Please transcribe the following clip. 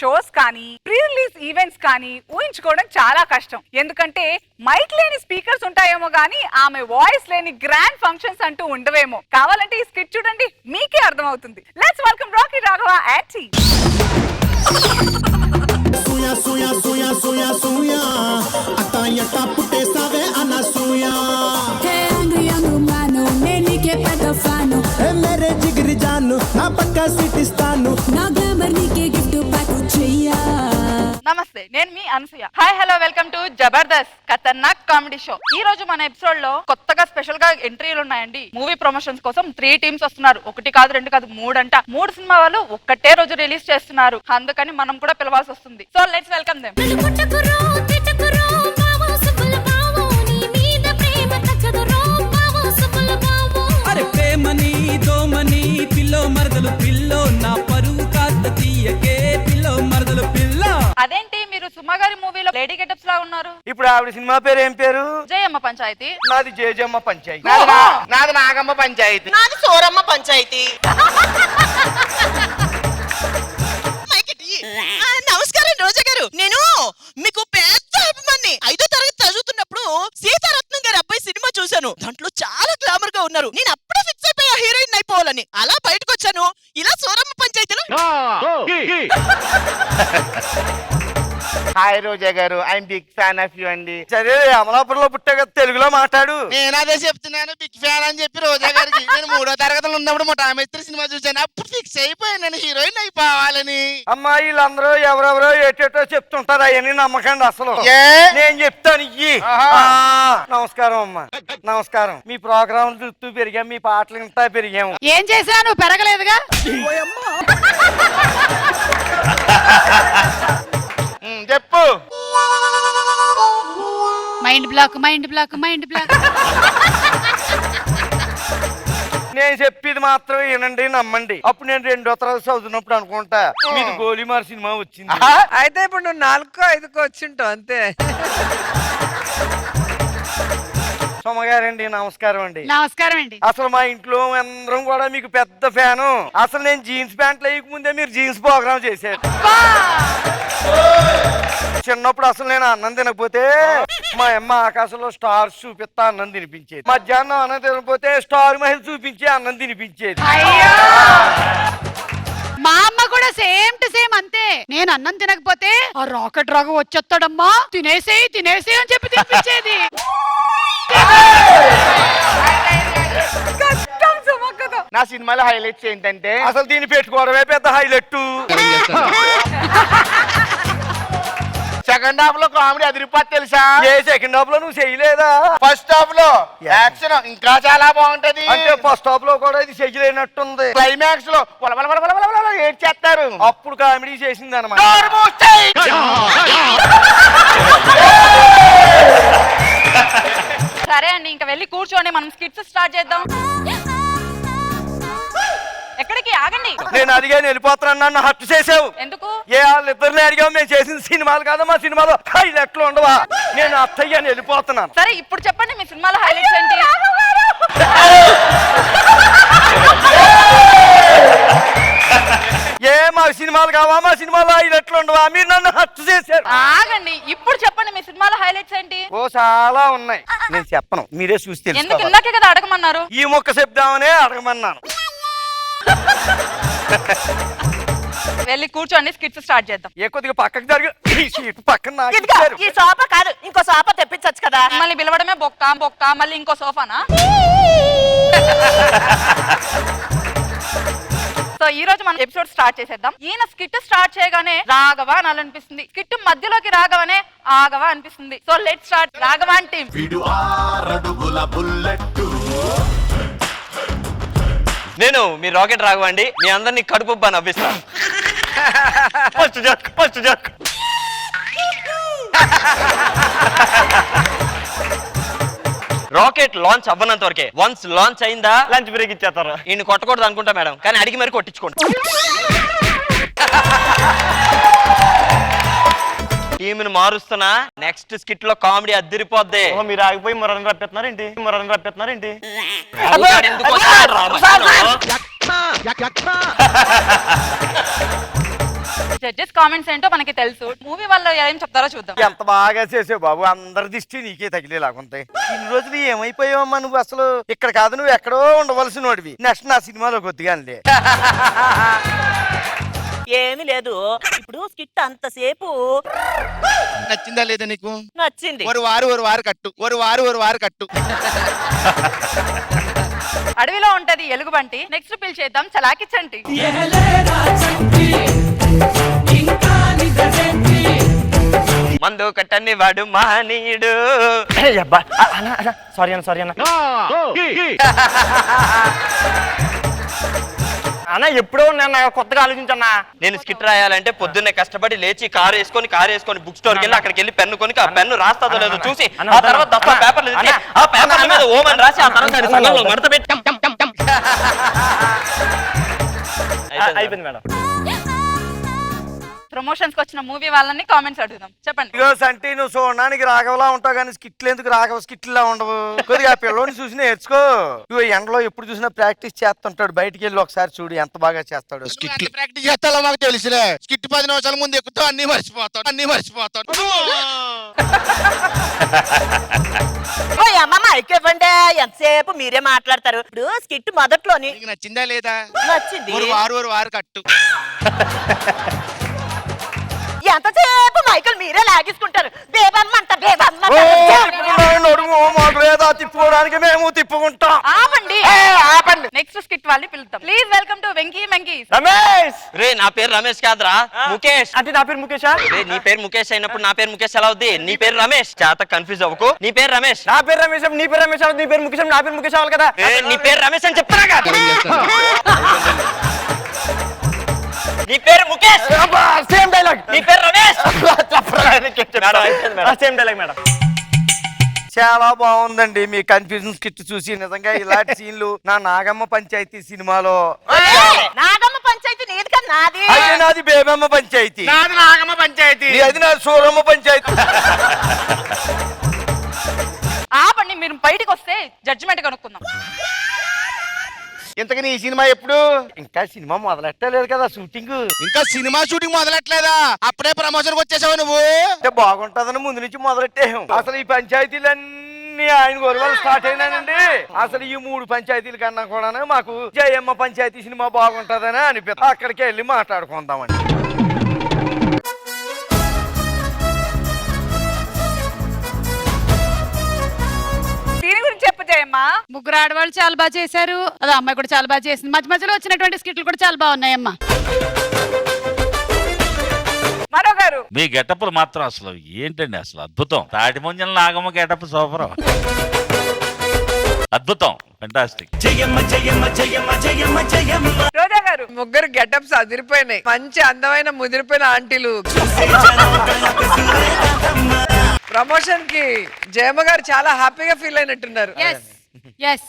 Shows కానీ pre release events కానీ ఊహించుకోవడం చాలా కష్టం. ఎందుకంటే మైక్ లేని స్పీకర్స్ ఉంటాయేమో గానీ ఆమె వాయిస్ లేని గ్రాండ్ ఫంక్షన్స్ అంటూ ఉండవేమో. కావాలంటే ఈ స్కిట్ చూడండి, మీకే అర్థమవుతుంది. Let's welcome Rocky Raghava and team. Suya, suya, suya, suya, suya. Ata yata putte save anasuya. Hey angry young man, nene ke peda fanu. Hey mere jigri janu, na pakka sweet istanu. Na glamour nike gift pack cheya. నమస్తే, నేను మీ Anasuya. Hi hello, welcome to Jabardasth Khatarnak comedy show. ఈ రోజు మన episode లో కొత్తగా special గా ఎంట్రీలు ఉన్నాయండి. మూవీ ప్రమోషన్స్ కోసం 3 టీమ్స్ వస్తున్నారు. 1 కాదు 2 కాదు 3 అంట. 3 సినిమా వాళ్ళు ఒక్కటే రోజు రిలీజ్ చేస్తున్నారు. అందుకని మనం కూడా పిలవాల్సి వస్తుంది. So let's welcome them. అరే ప్రేమని దోమని పిల్లో మరదలు పిల్లో నా పరువు కాస్త తీయకే పిల్లో మరదలు పిల్ల. అదేంటి మీరు సుమా గారి మూవీలో లేడీ గెటప్స్ లా ఉన్నారు? ఇప్పుడు ఆవిడ సినిమా పేరు ఏం పేరు? జయమ్మ పంచాయతీ. నాది జేజమ్మ పంచాయతీ. నాది నాగమ్మ పంచాయతీ. నాది సోరమ్మ పంచాయతీ. నమస్కారం రోజా గారు, నేను మీకు పెద్ద అభిమాని. 5వ తరగతి చదువుతున్నప్పుడు సీతారత్నం గారి అబ్బాయి సినిమా చూశాను. దాంట్లో చాలా గ్లామర్ గా ఉన్నారు. నేను అప్పుడే ఫిక్స్ అయిపోయా హీరోయిన్ అయిపోవాలని. అలా బయటకు వచ్చాను. ఇలా సోరమ్మ పంచాయతీలో. Hi Roja garu, I'm big fan of you అండి. సరే అమలాపురంలో పుట్టా కదా, తెలుగులో మాట్లాడు. నేను అదే చెప్తున్నాను, బిగ్ ఫ్యాన్ అని చెప్పి రోజా గారికి. నేను 3వ తరగతిలో ఉన్నప్పుడు మా టామేస్త్రి సినిమా చూశాను. అప్పుడు ఫిక్స్ అయిపోయాను నేను హీరోయిన్ అయిపోవాలని. అమ్మా వీళ్ళందరూ ఎవరెవరో ఏటేటో చెప్తుంటారు, అవన్నీ నమ్మకండి అసలు. ఏ? నేను చెప్తాను ఇయ్యి. ఆహా. నమస్కారం అమ్మా, నమస్కారం. మీ ప్రోగ్రాం చూస్తూ పెరిగాం, మీ పాటలు ఇంతా పెరిగాము. ఏం చేశాను, పెరగలేదుగా. చెప్పు. Mind block mind block mind block. నేను చెప్పేది మాత్రం వినండి, నమ్మండి. అప్పుడు నేను 2వ తరగతి చదువుతున్నప్పుడు అనుకుంటా మీది గోలీమార్ సినిమా వచ్చింది. అయితే ఇప్పుడు నువ్వు 4కో 5కో వచ్చింటావు అంతే. సోమగారండి నమస్కారం అండి. నమస్కారం అండి. అసలు మా ఇంట్లో అందరం కూడా మీకు పెద్ద ఫ్యాను. అసలు నేను జీన్స్ ప్యాంట్లు వేయక ముందే మీరు జీన్స్ ప్రోగ్రామ్ చేశారు. చిన్నప్పుడు అసలు నేను అన్నం తినకపోతే మా అమ్మ ఆకాశంలో స్టార్స్ చూపిస్తా అన్నం తినిపించేది. మధ్యాహ్నం అన్నం తినకపోతే స్టార్ మహిళ చూపించి అన్నం తినిపించేది. మా అమ్మ కూడా సేమ్ టు సేమ్ అంతే. నేను అన్నం తినకపోతే ఆ రాకెట్ రాగు వచ్చేస్తాడమ్మా, తినేసేయి తినేసేయి అని చెప్పి తినిపించేది. నా సినిమాలో హైలైట్స్ ఏంటంటే అసలు దీన్ని పెట్టుకోవడమే పెద్ద హైలైట్. సెకండ్ హాఫ్ లో కామెడీ అదిరిపోద్ది తెలుసా? ఏ సెకండ్ హాఫ్ లో నువ్వు చేయలేదా? ఫస్ట్ హాఫ్ లో యాక్షన్ ఇంకా చాలా బాగుంటది. అంటే ఫస్ట్ హాఫ్ లో కూడా ఇది చెయ్యలేనట్టుంది. క్లైమాక్స్ లో ఏడ్ చేస్తారు. అప్పుడు కామెడీ చేసింది అనమాట. సరే అండి, ఇంకా వెళ్ళి కూర్చోండి, మనం స్కిట్స్ స్టార్ట్ చేద్దాం. ఎక్కడికి? ఆగండి. నేను అడిగాను వెళ్ళిపోతున్నాను, నన్ను హర్ట్ చేసావు. ఎందుకు? ఏ వాళ్ళిద్దరిని అడిగావు, మేము చేసిన సినిమాలు కాదా, మా సినిమాలో హైలైట్లు ఉండవా? నేను అత్తయ్యని వెళ్ళిపోతున్నాను. సరే ఇప్పుడు చెప్పండి, మీ సినిమాలో హైలైట్స్ ఏంటి? ఏ మా సినిమాలు కావా, మా సినిమాలో హైలైట్లు ఉండవా? మీరు నన్ను హర్ట్ చేశారు. ఆగండి, ఇప్పుడు చెప్పండి, మీ సినిమాలో హైలైట్స్ ఏంటి? ఓ చాలా ఉన్నాయి, నేను చెప్పను, మీరే చూసి ఎందుకు? తెలుసుకోవాలి. ఇందాకే కదా అడగమన్నారు. ఈ మొక్క చెప్దామనే అడగమన్నాను. వెళ్ళి కూర్చోండి, స్కిట్స్ స్టార్ట్ చేద్దాం. ఏ కొద్దిగా పక్కకు జరుగు. ఈ సీట్ పక్కన నాకు ఇదిగో ఇచ్చారు. ఈ సోఫా కాదు, ఇంకో సోఫా తెప్పించచ్చు కదా. మళ్ళీ పిలవడమే బొక్క బొక్క, మళ్ళీ ఇంకో సోఫానా? సో ఈ రోజు మనం ఎపిసోడ్ స్టార్ట్ చేసేద్దాం. ఈయన స్కిట్ స్టార్ట్ చేయగానే రాఘవ అని అనిపిస్తుంది. స్కిట్ మధ్యలోకి రాఘవనే ఆగవ అనిపిస్తుంది. So let start. Raghava team. నేను మీ రాకెట్ రాఘవండి, మీ అందరినీ కడుపుబ్బా నవ్విస్తాను. First joke, first joke. Rocket launch అవ్వనంత వరకే. వన్స్ లాంచ్ అయిందా లంచ్ బ్రేక్ ఇచ్చేస్తారు. ఈయన కొట్టకూడదు అనుకుంటా మేడం, కానీ అడిగి మరి కొట్టించుకోండి. టీమ్ మారుస్తున్నా. నెక్స్ట్ స్కిట్ లో కామెడీ అద్దరిపోద్ది. మీరు ఆగిపోయి మొరని రప్పిస్తున్నారేంటి? మొరని రప్పిస్తున్నారేంటి? ఎందుకు? జడ్జెస్ కామెంట్స్ ఏంటో మనకి తెలుసు. మూవీ వాళ్ళు ఏం చెప్తారో చూద్దాం. ఎంత బాగా చేసావు బాబు, అందరి దిష్టి నీకే తగిలేలాగుంటాయి. ఇన్ని రోజులు ఏమైపోయావమ్మా నువ్వు? అసలు ఇక్కడ కాదు, నువ్వు ఎక్కడో ఉండవలసిన వాడివి. నెక్స్ట్ నా సినిమాలో కొద్దిగానే. ఏమీ లేదు. ఇప్పుడు స్కిట్ అంతసేపు నచ్చిందా లేదా నీకు? నచ్చింది. ఒక వారు కట్టు, ఒక వారు కట్టు. అడవిలో ఉంటది ఎలుగుబంటి, నెక్స్ట్ పిలిచేద్దాం చలాకిచ్చంటి. మందు కట్టని వాడు మహనీయుడు. సారీ అన్న అన్న, ఎప్పుడో నేను కొత్తగా ఆలోచించన్నా. నేను స్కిట్ రాయాలంటే పొద్దున్నే కష్టపడి లేచి కారు వేసుకొని బుక్ స్టోర్కి వెళ్ళి అక్కడికి వెళ్ళి పెన్ను కొని ఆ పెన్ను రాస్తాదో లేదో చూసి ఆ తర్వాత 10 పేపర్లు తెచ్చి ఆ పేపర్ల మీద ఓమని రాసి ఆ తర్వాత సంఘంలో మడత పెట్టి అయిపోయింది మేడం. ప్రమోషన్స్ కి వచ్చిన మూవీ వాళ్ళని కామెంట్స్ అడుగుదాం. చెప్పండి. ఇగో సంటి, నువ్వు చూడడానికి రాఘవలా ఉంటావు కానీ స్కిట్లు ఎందుకు రాఘవ స్కిట్లా ఉండవు? కొద్దిగా ఆ పిల్లోని చూసి నేర్చుకో. ఇగో ఎండలో ఎప్పుడు చూసినా ప్రాక్టీస్ చేస్తుంటాడు. బయటికి వెళ్ళి ఒకసారి చూడు ఎంత బాగా చేస్తాడు. స్కిట్ ప్రాక్టీస్ చేస్తాలో మాకు తెలుసులే. స్కిట్ 10 నిమిషాల ముందు ఎక్కుతావు, అన్ని మర్చిపోతావు. అమ్మ మైక్ ఇవ్వండి, ఎంతసేపు మీరే మాట్లాడతారు. ఇప్పుడు స్కిట్ మొదట్లోని నీకు నచ్చిందా లేదా? నచ్చింది. ఒక వారు కట్టు. ఎంతసేపు మైకులు మీరే లాగేసుకుంటారు. బేబమ్మంట తిప్పుకోవడానికి మేము తిప్పుకుంటాం. ఆపండి. నెక్స్ట్ స్కిట్ వాళ్ళని పిలుద్దాం. Please welcome to Venky monkey. Ramesh రే, నా పేరు రమేష్ కాదురా, ముఖేష్. అంటే నా పేరు ముఖేష్. రే, నీ పేరు ముఖేష్ అయినప్పుడు నా పేరు ముఖేష్ ఎలా అవుద్ది? నీ పేరు రమేష్. చేత కన్ఫ్యూజ్ అవ్వకు. నీ పేరు రమేష్. నా పేరు రమేష్. నీ పేరు రమేష్. నీ పేరు ముఖేష్. నా పేరు ముఖేష్ అవ్వాలి కదా. నీ పేరు రమేష్ అని చెప్తారా కదా. నీ పేరు ముఖేష్. Same dialogue. నీ పేరు రమేష్. Same dialogue madam. చాలా బాగుందండి మీ కన్ఫ్యూజన్ స్కిట్ చూసి. నిజంగా ఇలాంటి సీన్లు నా నాగమ్మ పంచాయతీ సినిమాలో. నాగమ్మ పంచాయతీ నీది కదా, నాది. అది నాది బేబమ్మ పంచాయతీ. నాది నాగమ్మ పంచాయతీ. అది నాది సూరమ్మ పంచాయతీ. ఆపండి, మీరు బయటికి వస్తే జడ్జిమెంట్ కనుక్కుందాం. ఇంతకని ఈ సినిమా ఎప్పుడు? ఇంకా సినిమా మొదలెట్టలేదు కదా షూటింగ్. ఇంకా సినిమా షూటింగ్ మొదలెట్లేదా? అప్పుడే ప్రమోషన్కి వచ్చేసావు నువ్వు. అంటే బాగుంటదని ముందు నుంచి మొదలెట్టాము. అసలు ఈ పంచాయతీలన్నీ ఆయన గొడవలు స్టార్ట్ అయినానండి. అసలు ఈ 3 పంచాయతీల కన్నా కూడా మాకు జయమ్మ పంచాయతీ సినిమా బాగుంటదని అనిపిస్తుంది. అక్కడికి వెళ్ళి మాట్లాడుకుందామండి. దీని గురించి చెప్పు జయమ్మ. ముగ్గురు ఆడవాళ్ళు చాలా బాగా చేశారు. అదే అమ్మాయి కూడా చాలా బాగా చేసింది. మధ్య మధ్యలో వచ్చినటువంటి స్కిట్లు కూడా చాలా బాగున్నాయమ్మా. మరో గారు, మీ గెటప్లు మాత్రం అసలు ఏంటండి, అసలు అద్భుతం. తాటి ముంజల నాగమ్మ గెటప్ సూపర్, అద్భుతం, ఫెంటాస్టిక్. రోజా గారు. ముగ్గురు గెటప్స్ అదిరిపోయినాయి. మంచి అందమైన ముదిరిపోయిన ఆంటీలు. ప్రమోషన్ కి జయమ్మ గారు చాలా హ్యాపీగా ఫీల్ అయినట్టున్నారు. ఎస్